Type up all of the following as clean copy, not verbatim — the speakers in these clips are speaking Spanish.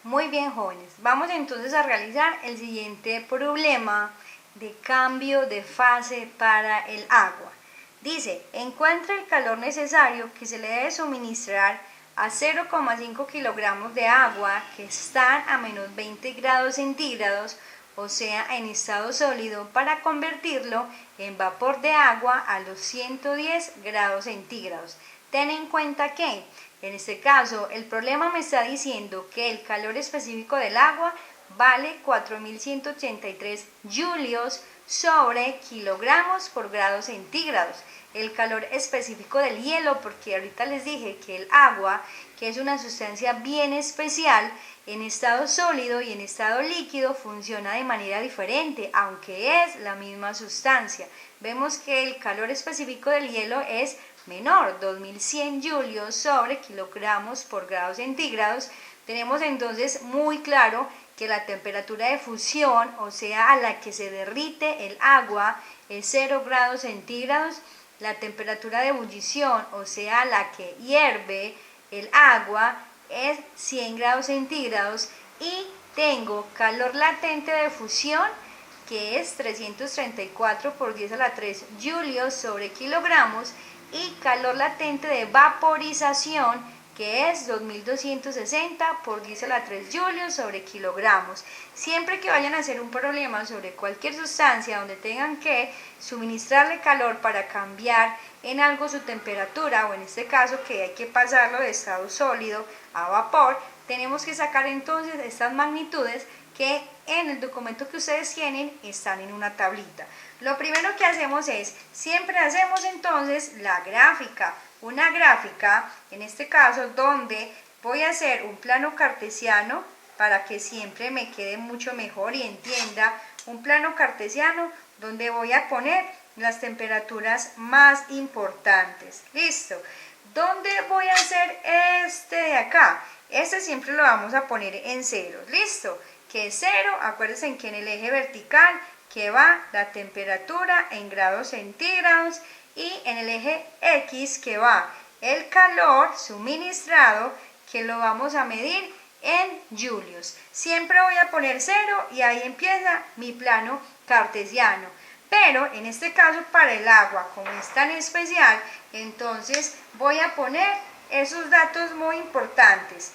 Muy bien, jóvenes. Vamos entonces a realizar el siguiente problema de cambio de fase para el agua. Dice, encuentra el calor necesario que se le debe suministrar a 0,5 kilogramos de agua que están a menos 20 grados centígrados, o sea, en estado sólido, para convertirlo en vapor de agua a los 110 grados centígrados. Ten en cuenta que, en este caso, el problema me está diciendo que el calor específico del agua vale 4183 julios sobre kilogramos por grados centígrados. El calor específico del hielo, porque ahorita les dije que el agua, que es una sustancia bien especial, en estado sólido y en estado líquido funciona de manera diferente, aunque es la misma sustancia. Vemos que el calor específico del hielo es menor, 2100 julios sobre kilogramos por grados centígrados. Tenemos entonces muy claro que la temperatura de fusión, o sea, a la que se derrite el agua, es 0 grados centígrados. La temperatura de ebullición, o sea, a la que hierve el agua, es 100 grados centígrados. Y tengo calor latente de fusión, que es 334 por 10 a la 3 julios sobre kilogramos, y calor latente de vaporización, que es 2260 por 10 a la 3 julios sobre kilogramos. Siempre que vayan a hacer un problema sobre cualquier sustancia donde tengan que suministrarle calor para cambiar en algo su temperatura, o en este caso que hay que pasarlo de estado sólido a vapor, tenemos que sacar entonces estas magnitudes que en el documento que ustedes tienen están en una tablita. Lo primero que hacemos es, siempre hacemos entonces la gráfica, una gráfica, en este caso, donde voy a hacer un plano cartesiano para que siempre me quede mucho mejor y entienda, un plano cartesiano donde voy a poner las temperaturas más importantes. Listo. ¿Dónde voy a hacer este de acá? Este siempre lo vamos a poner en 0. Listo. Que es 0, acuérdense que en el eje vertical que va la temperatura en grados centígrados, y en el eje X que va el calor suministrado, que lo vamos a medir en julios. Siempre voy a poner 0 y ahí empieza mi plano cartesiano. Pero en este caso para el agua, como es tan especial, entonces voy a poner esos datos muy importantes.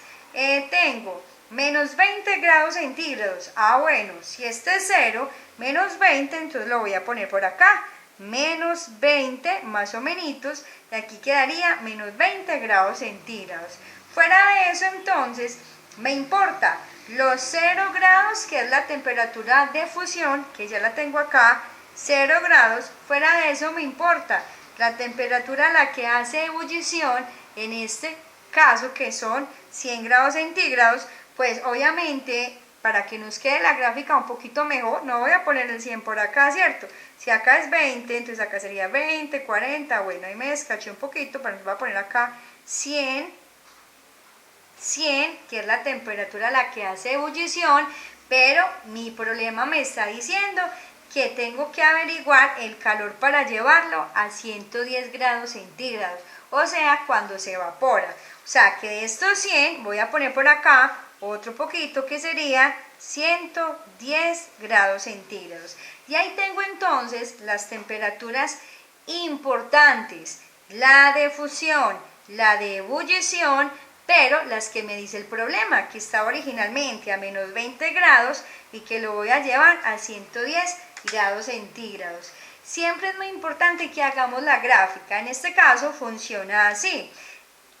Tengo menos 20 grados centígrados. Bueno, si este es 0, menos 20, entonces lo voy a poner por acá. Menos 20, más o menos, y aquí quedaría menos 20 grados centígrados. Fuera de eso, entonces, me importa los 0 grados, que es la temperatura de fusión, que ya la tengo acá, 0 grados. Fuera de eso me importa la temperatura a la que hace ebullición, en este caso que son 100 grados centígrados. Pues obviamente, para que nos quede la gráfica un poquito mejor, no voy a poner el 100 por acá, ¿cierto? Si acá es 20, entonces acá sería 20, 40, bueno, ahí me descaché un poquito, pero voy a poner acá 100, que es la temperatura a la que hace ebullición, pero mi problema me está diciendo que tengo que averiguar el calor para llevarlo a 110 grados centígrados, o sea, cuando se evapora. O sea, que de estos 100 voy a poner por acá otro poquito, que sería 110 grados centígrados. Y ahí tengo entonces las temperaturas importantes, la de fusión, la de ebullición, pero las que me dice el problema, que estaba originalmente a menos 20 grados y que lo voy a llevar a 110 grados centígrados. Siempre es muy importante que hagamos la gráfica. En este caso funciona así.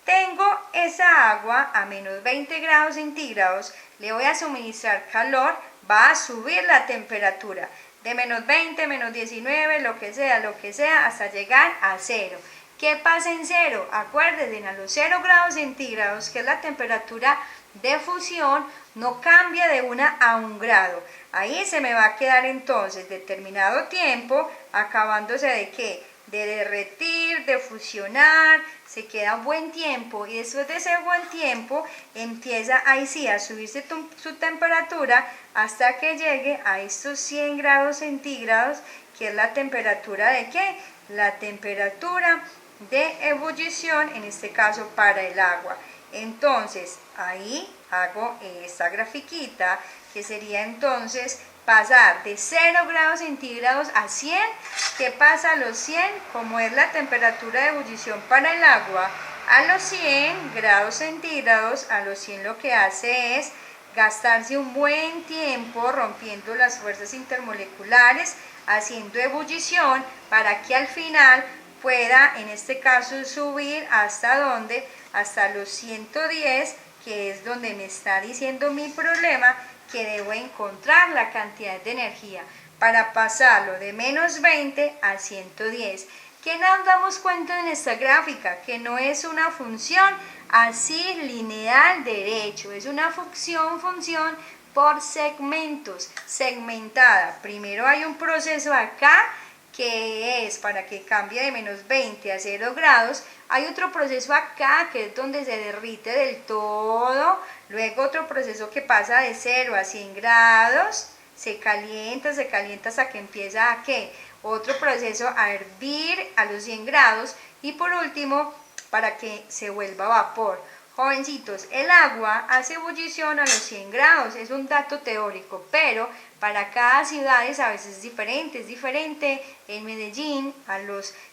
Tengo esa agua a menos 20 grados centígrados, le voy a suministrar calor, va a subir la temperatura de menos 20, menos 19, lo que sea, hasta llegar a 0. ¿Qué pasa en 0? Acuérdense, a los 0 grados centígrados, que es la temperatura de fusión, no cambia de 1 a 1 grado. Ahí se me va a quedar entonces determinado tiempo, acabándose de ¿qué? De derretir, de fusionar, se queda un buen tiempo, y después de ese buen tiempo empieza ahí sí a subirse su temperatura hasta que llegue a estos 100 grados centígrados, que es la temperatura de ¿qué? La temperatura de ebullición, en este caso para el agua. Entonces, ahí hago esta grafiquita, que sería entonces pasar de 0 grados centígrados a 100. ¿Qué pasa a los 100? Como es la temperatura de ebullición para el agua, a los 100 grados centígrados, a los 100 lo que hace es gastarse un buen tiempo rompiendo las fuerzas intermoleculares, haciendo ebullición para que al final pueda, en este caso, subir hasta donde, hasta los 110, que es donde me está diciendo mi problema, que debo encontrar la cantidad de energía para pasarlo de menos 20 a 110. ¿Qué nos damos cuenta en esta gráfica? Que no es una función así lineal derecho, es una función por segmentos, segmentada. Primero hay un proceso acá que es para que cambie de menos 20 a 0 grados, hay otro proceso acá que es donde se derrite del todo, luego otro proceso que pasa de 0 a 100 grados, se calienta hasta que empieza a ¿qué? Otro proceso a hervir a los 100 grados y por último para que se vuelva vapor. Jovencitos, el agua hace ebullición a los 100 grados, es un dato teórico, pero para cada ciudad es a veces diferente, en Medellín,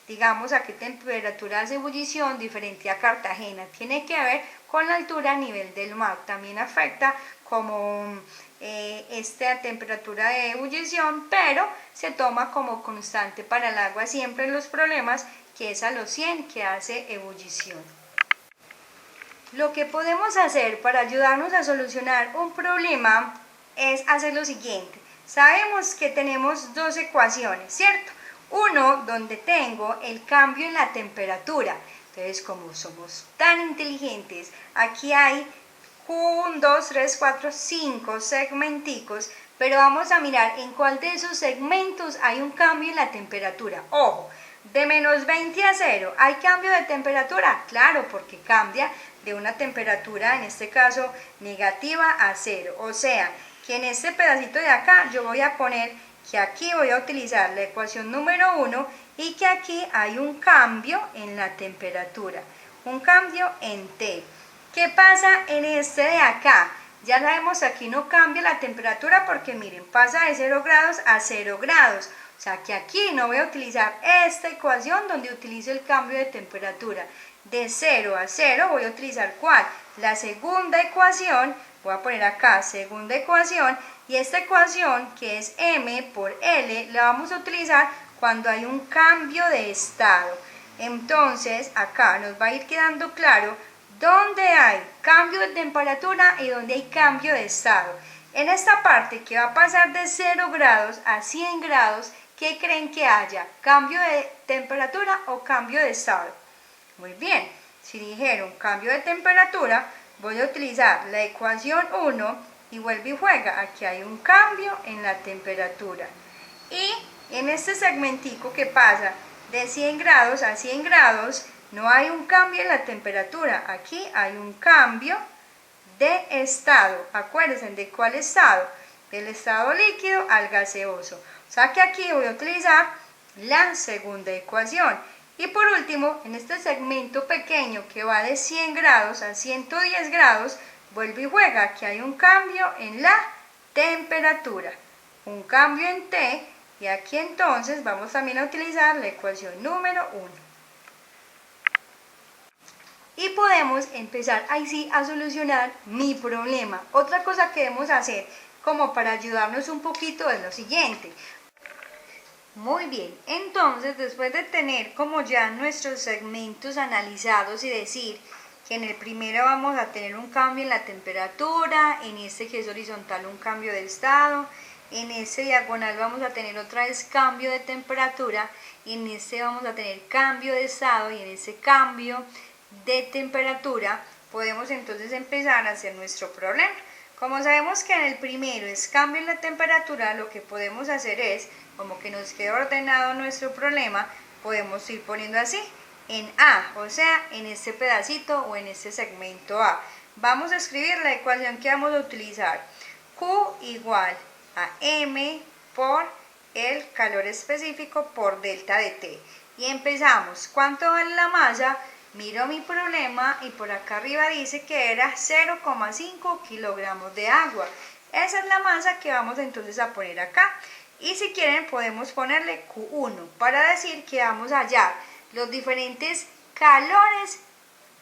digamos a qué temperatura hace ebullición, diferente a Cartagena, tiene que ver con la altura a nivel del mar, también afecta como esta temperatura de ebullición, pero se toma como constante para el agua siempre en los problemas, que es a los 100 que hace ebullición. Lo que podemos hacer para ayudarnos a solucionar un problema es hacer lo siguiente. Sabemos que tenemos dos ecuaciones, ¿cierto? Uno donde tengo el cambio en la temperatura. Entonces, como somos tan inteligentes, aquí hay 1, 2, 3, 4, 5 segmenticos, pero vamos a mirar en cuál de esos segmentos hay un cambio en la temperatura. Ojo, de menos 20 a 0, ¿hay cambio de temperatura? Claro, porque cambia de una temperatura, en este caso, negativa a 0. O sea, que en este pedacito de acá yo voy a poner que aquí voy a utilizar la ecuación número 1 y que aquí hay un cambio en la temperatura, un cambio en T. ¿Qué pasa en este de acá? Ya sabemos que aquí no cambia la temperatura porque miren, pasa de 0 grados a 0 grados. O sea que aquí no voy a utilizar esta ecuación donde utilizo el cambio de temperatura. De 0 a 0 voy a utilizar ¿cuál? La segunda ecuación, voy a poner acá segunda ecuación, y esta ecuación que es M por L la vamos a utilizar cuando hay un cambio de estado. Entonces acá nos va a ir quedando claro dónde hay cambio de temperatura y dónde hay cambio de estado. En esta parte que va a pasar de 0 grados a 100 grados, ¿qué creen que haya? ¿Cambio de temperatura o cambio de estado? Muy bien, si dijeron cambio de temperatura, voy a utilizar la ecuación 1 y vuelve y juega. Aquí hay un cambio en la temperatura. Y en este segmentico que pasa de 100 grados a 100 grados, no hay un cambio en la temperatura. Aquí hay un cambio de estado. Acuérdense, ¿de cuál estado? Del estado líquido al gaseoso. O sea que aquí voy a utilizar la segunda ecuación. Y por último, en este segmento pequeño que va de 100 grados a 110 grados, vuelve y juega. Aquí hay un cambio en la temperatura, un cambio en T, y aquí entonces vamos también a utilizar la ecuación número 1. Y podemos empezar ahí sí a solucionar mi problema. Otra cosa que debemos hacer como para ayudarnos un poquito es lo siguiente. Muy bien, entonces después de tener como ya nuestros segmentos analizados y decir que en el primero vamos a tener un cambio en la temperatura, en este que es horizontal un cambio de estado, en este diagonal vamos a tener otra vez cambio de temperatura, y en este vamos a tener cambio de estado, y en ese cambio de temperatura podemos entonces empezar a hacer nuestro problema. Como sabemos que en el primero es cambio en la temperatura, lo que podemos hacer es, como que nos quede ordenado nuestro problema, podemos ir poniendo así, en A, o sea, en este pedacito o en este segmento A. Vamos a escribir la ecuación que vamos a utilizar. Q igual a M por el calor específico por delta de T. Y empezamos. ¿Cuánto vale la masa? miro mi problema y por acá arriba dice que era 0,5 kilogramos de agua. Esa es la masa que vamos entonces a poner acá. Y si quieren podemos ponerle Q1 para decir que vamos a hallar los diferentes calores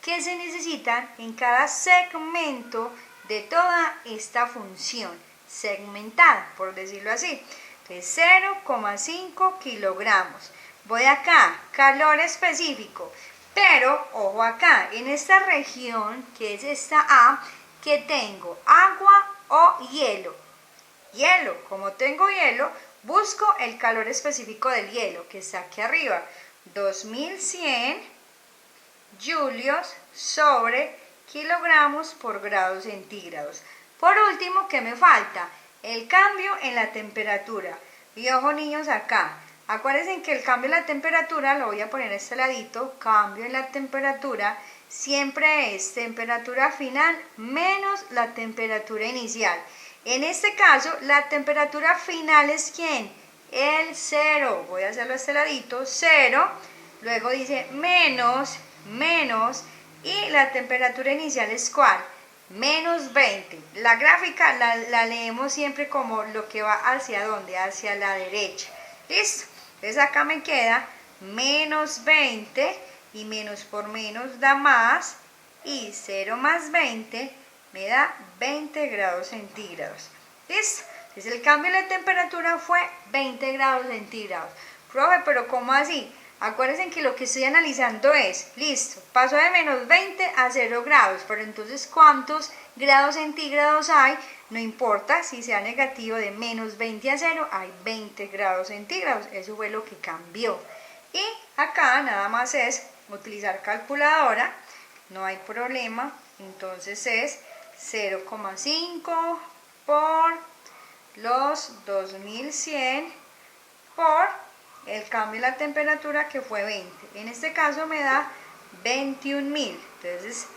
que se necesitan en cada segmento de toda esta función segmentada, por decirlo así. Entonces 0,5 kilogramos. Voy acá, calor específico, pero ojo acá, en esta región que es esta A, que tengo agua o hielo. Hielo, como tengo hielo, busco el calor específico del hielo, que está aquí arriba, 2100 julios sobre kilogramos por grados centígrados. Por último, ¿qué me falta? El cambio en la temperatura. Y ojo niños acá, acuérdense que el cambio en la temperatura, lo voy a poner a este ladito, cambio en la temperatura, siempre es temperatura final menos la temperatura inicial. En este caso, la temperatura final es ¿quién? El 0. Voy a hacerlo a este ladito, 0. Luego dice menos, y la temperatura inicial es ¿cuál? Menos 20. La gráfica la leemos siempre como lo que va hacia dónde, hacia la derecha. ¿Listo? Entonces acá me queda menos 20 y menos por menos da más y 0 más 20 me da 20 grados centígrados. ¿Listo? Entonces el cambio de la temperatura fue 20 grados centígrados. Profe, pero ¿cómo así? Acuérdense que lo que estoy analizando es, listo, pasó de menos 20 a 0 grados, pero entonces ¿cuántos grados centígrados hay? No importa si sea negativo, de menos 20 a 0 hay 20 grados centígrados, eso fue lo que cambió. Y acá nada más es utilizar calculadora, no hay problema, entonces es 0,5 por los 2100 por el cambio de la temperatura que fue 20. En este caso me da 21.000. Entonces,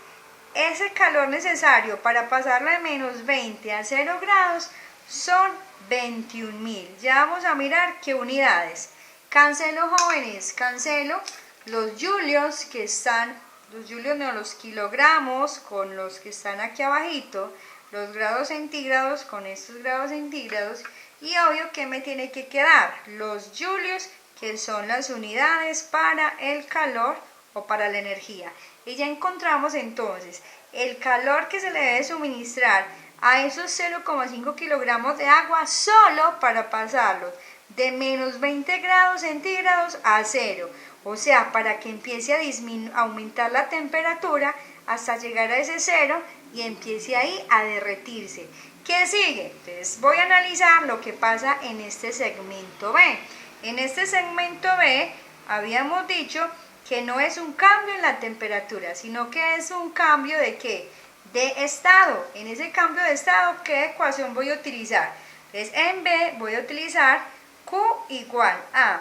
ese calor necesario para pasarlo de menos 20 a 0 grados son 21.000. Ya vamos a mirar qué unidades. Cancelo, jóvenes, cancelo los julios que están, los julios no, los kilogramos con los que están aquí abajito, los grados centígrados con estos grados centígrados. Y obvio que me tiene que quedar los julios, que son las unidades para el calor o para la energía. Y ya encontramos entonces el calor que se le debe suministrar a esos 0,5 kilogramos de agua solo para pasarlos de menos 20 grados centígrados a 0. O sea, para que empiece a aumentar la temperatura hasta llegar a ese 0 y empiece ahí a derretirse. ¿Qué sigue? Entonces voy a analizar lo que pasa en este segmento B. En este segmento B habíamos dicho que no es un cambio en la temperatura, sino que es un cambio ¿de qué? De estado. En ese cambio de estado, ¿qué ecuación voy a utilizar? Entonces en B voy a utilizar Q igual a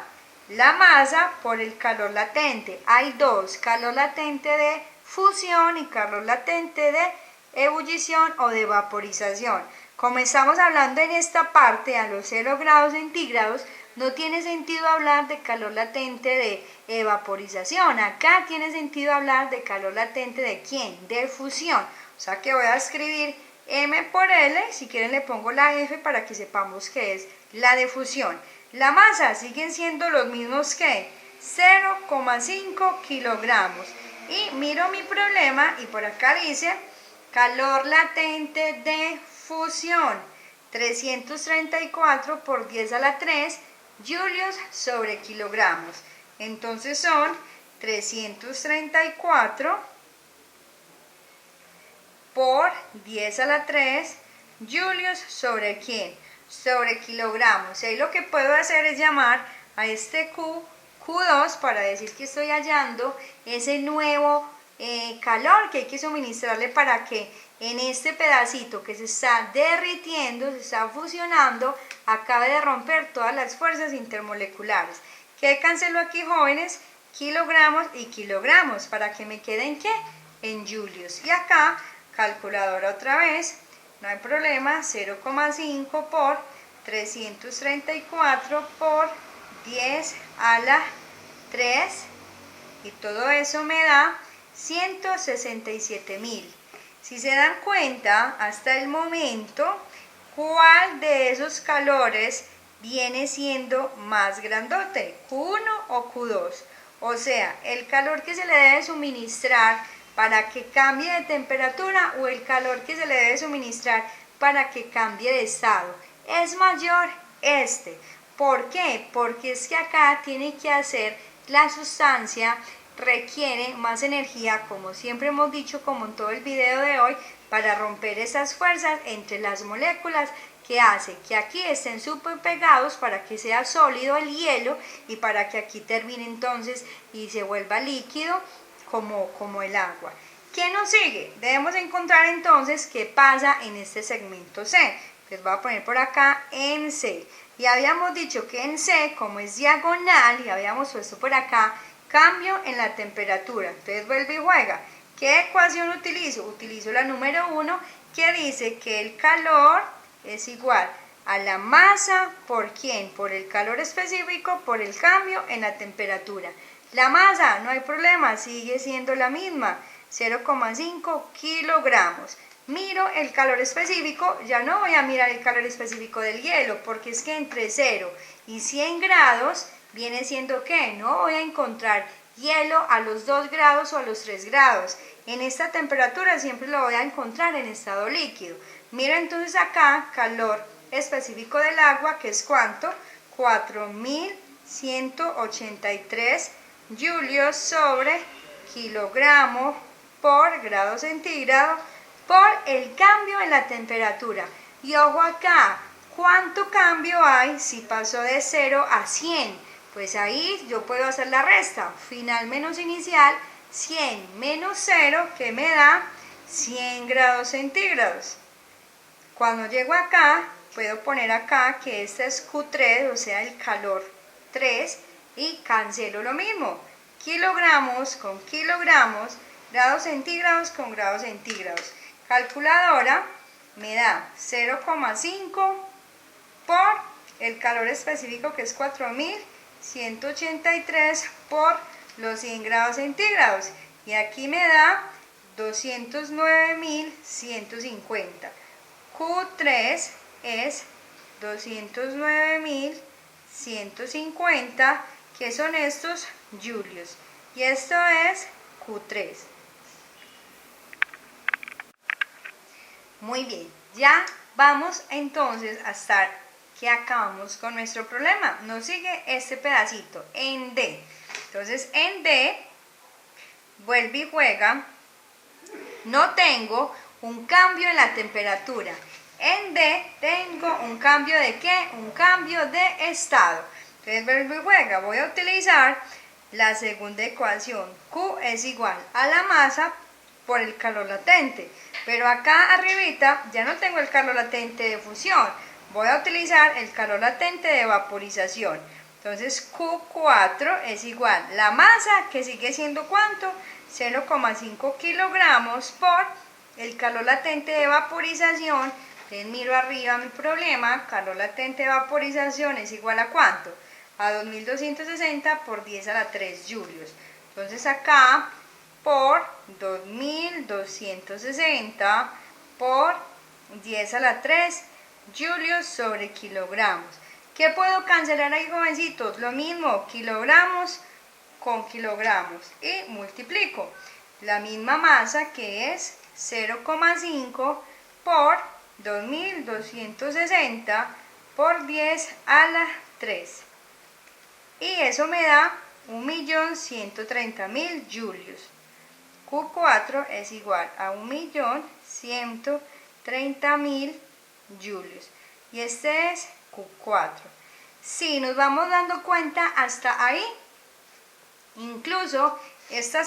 la masa por el calor latente. Hay dos, calor latente de fusión y calor latente de ebullición o de vaporización. Como estamos hablando en esta parte a los 0 grados centígrados, no tiene sentido hablar de calor latente de evaporización. Acá tiene sentido hablar de calor latente de ¿quién? De fusión. O sea que voy a escribir M por L, si quieren le pongo la F para que sepamos que es la de fusión. La masa siguen siendo los mismos que 0,5 kilogramos. Y miro mi problema y por acá dice calor latente de fusión, 334 por 10 a la 3 julios sobre kilogramos. Entonces son 334 por 10 a la 3 julios sobre ¿quién? Sobre kilogramos. Y ahí lo que puedo hacer es llamar a este Q2 para decir que estoy hallando ese nuevo calor que hay que suministrarle para que en este pedacito que se está derritiendo, se está fusionando, acabe de romper todas las fuerzas intermoleculares. ¿Qué cancelo aquí, jóvenes? Kilogramos y kilogramos, para que me queden ¿qué? En julios. Y acá, calculadora otra vez, no hay problema, 0,5 por 334 por 10 a la 3, y todo eso me da 167.000. Si se dan cuenta, hasta el momento, ¿cuál de esos calores viene siendo más grandote? ¿Q1 o Q2? O sea, el calor que se le debe suministrar para que cambie de temperatura o el calor que se le debe suministrar para que cambie de estado. Es mayor este. ¿Por qué? Porque es que acá tiene que hacer la sustancia, requiere más energía, como siempre hemos dicho, como en todo el video de hoy, para romper esas fuerzas entre las moléculas que hace que aquí estén súper pegados para que sea sólido el hielo y para que aquí termine entonces y se vuelva líquido como el agua. ¿Qué nos sigue? Debemos encontrar entonces qué pasa en este segmento C. Les voy a poner por acá en C. Y habíamos dicho que en C, como es diagonal, y habíamos puesto por acá cambio en la temperatura. Entonces vuelve y juega. ¿Qué ecuación utilizo? Utilizo la número 1 que dice que el calor es igual a la masa por ¿quién? Por el calor específico, por el cambio en la temperatura. La masa, no hay problema, sigue siendo la misma, 0,5 kilogramos. Miro el calor específico, ya no voy a mirar el calor específico del hielo, porque es que entre 0 y 100 grados viene siendo ¿qué? No voy a encontrar hielo a los 2 grados o a los 3 grados. En esta temperatura siempre lo voy a encontrar en estado líquido. Miro entonces acá calor específico del agua, que es ¿cuánto? 4183 julios sobre kilogramo por grado centígrado por el cambio en la temperatura. Y ojo acá, ¿cuánto cambio hay si pasó de 0 a 100? Pues ahí yo puedo hacer la resta, final menos inicial, 100 menos 0, que me da 100 grados centígrados. Cuando llego acá, puedo poner acá que esta es Q3, o sea el calor 3, y cancelo lo mismo, kilogramos con kilogramos, grados centígrados con grados centígrados. Calculadora me da 0,5 por el calor específico, que es 4183 por los 100 grados centígrados, y aquí me da 209.150. Q3 es 209.150, que son estos julios, y esto es Q3. Muy bien, ya vamos entonces a estar que acabamos con nuestro problema. Nos sigue este pedacito en D. Entonces en D, vuelve y juega. No tengo un cambio en la temperatura. En D tengo un cambio de ¿qué? Un cambio de estado. Entonces vuelve y juega. Voy a utilizar la segunda ecuación. Q es igual a la masa por el calor latente. Pero acá arribita ya no tengo el calor latente de fusión. Voy a utilizar el calor latente de vaporización. Entonces Q4 es igual a la masa, que sigue siendo ¿cuánto? 0,5 kilogramos por el calor latente de vaporización. Entonces miro arriba mi problema, calor latente de vaporización es igual a ¿cuánto? A 2260 por 10 a la 3 julios. Entonces acá por 2260 por 10 a la 3 julios sobre kilogramos. ¿Qué puedo cancelar ahí, jovencitos? Lo mismo, kilogramos con kilogramos, y multiplico la misma masa, que es 0,5 por 2260 por 10 a la 3, y eso me da 1.130.000 julios. Q4 es igual a 1.130.000 julios, y este es Q4. Si nos vamos dando cuenta hasta ahí, incluso este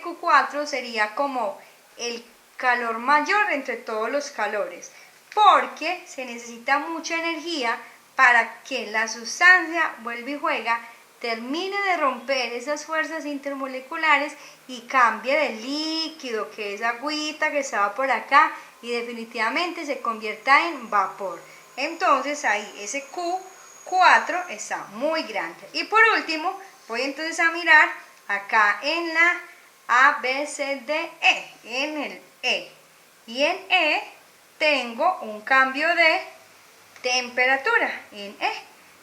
Q4 sería como el calor mayor entre todos los calores, porque se necesita mucha energía para que la sustancia, vuelva y juega, termine de romper esas fuerzas intermoleculares y cambie de líquido, que es agüita que estaba por acá, y definitivamente se convierta en vapor. Entonces ahí ese Q4 está muy grande. Y por último, voy entonces a mirar acá en la A, B, C, D, E, en el E. Y en E tengo un cambio de temperatura, en E.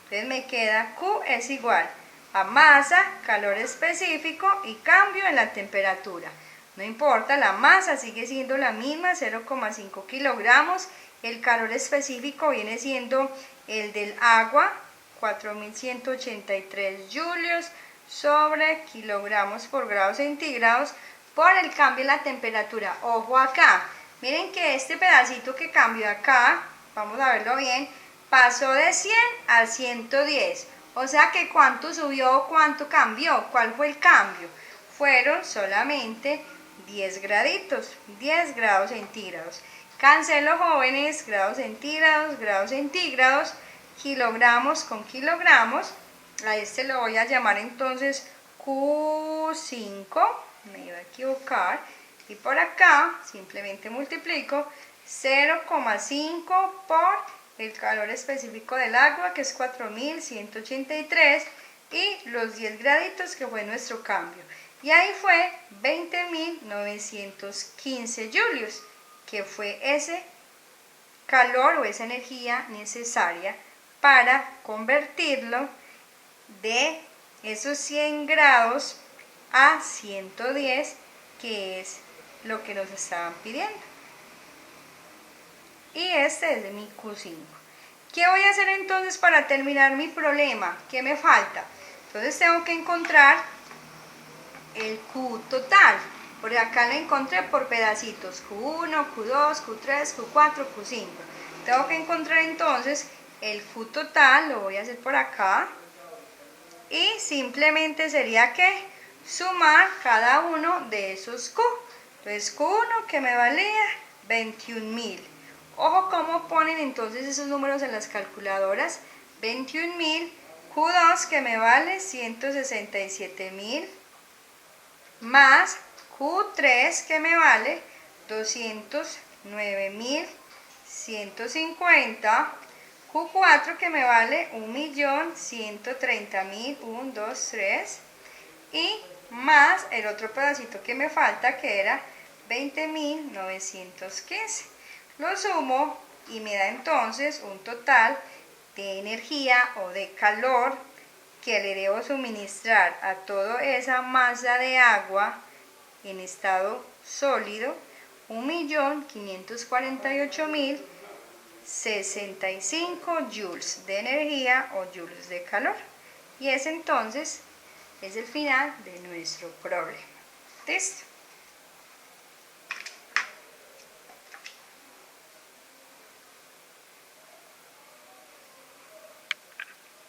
Entonces me queda Q es igual a masa, calor específico y cambio en la temperatura. No importa, la masa sigue siendo la misma, 0,5 kilogramos. El calor específico viene siendo el del agua, 4183 julios sobre kilogramos por grados centígrados por el cambio en la temperatura. Ojo acá, miren que este pedacito que cambió acá, vamos a verlo bien, pasó de 100 a 110. O sea que ¿cuánto subió o cuánto cambió? ¿Cuál fue el cambio? Fueron solamente 10 graditos, 10 grados centígrados. Cancelo, jóvenes, grados centígrados, kilogramos con kilogramos. A este lo voy a llamar entonces Q5, me iba a equivocar. Y por acá simplemente multiplico 0,5 por el calor específico del agua, que es 4183, y los 10 graditos que fue nuestro cambio. Y ahí fue 20.915 julios, que fue ese calor o esa energía necesaria para convertirlo de esos 100 grados a 110, que es lo que nos estaban pidiendo. Y este es mi Q5. ¿Qué voy a hacer entonces para terminar mi problema? ¿Qué me falta? Entonces tengo que encontrar el Q total. Por acá lo encontré por pedacitos. Q1, Q2, Q3, Q4, Q5. Tengo que encontrar entonces el Q total. Lo voy a hacer por acá. Y simplemente sería que sumar cada uno de esos Q. Entonces Q1 que me valía 21.000. Ojo cómo ponen entonces esos números en las calculadoras. 21.000. Q2 que me vale 167.000. Más Q3 que me vale 209.150. Q4 que me vale 1.130.000, 1, 2, 3. Y más el otro pedacito que me falta, que era 20.915. Lo sumo y me da entonces un total de energía o de calor que le debo suministrar a toda esa masa de agua en estado sólido, 1.548.065 joules de energía o joules de calor. Y ese entonces es el final de nuestro problema. ¿Listo?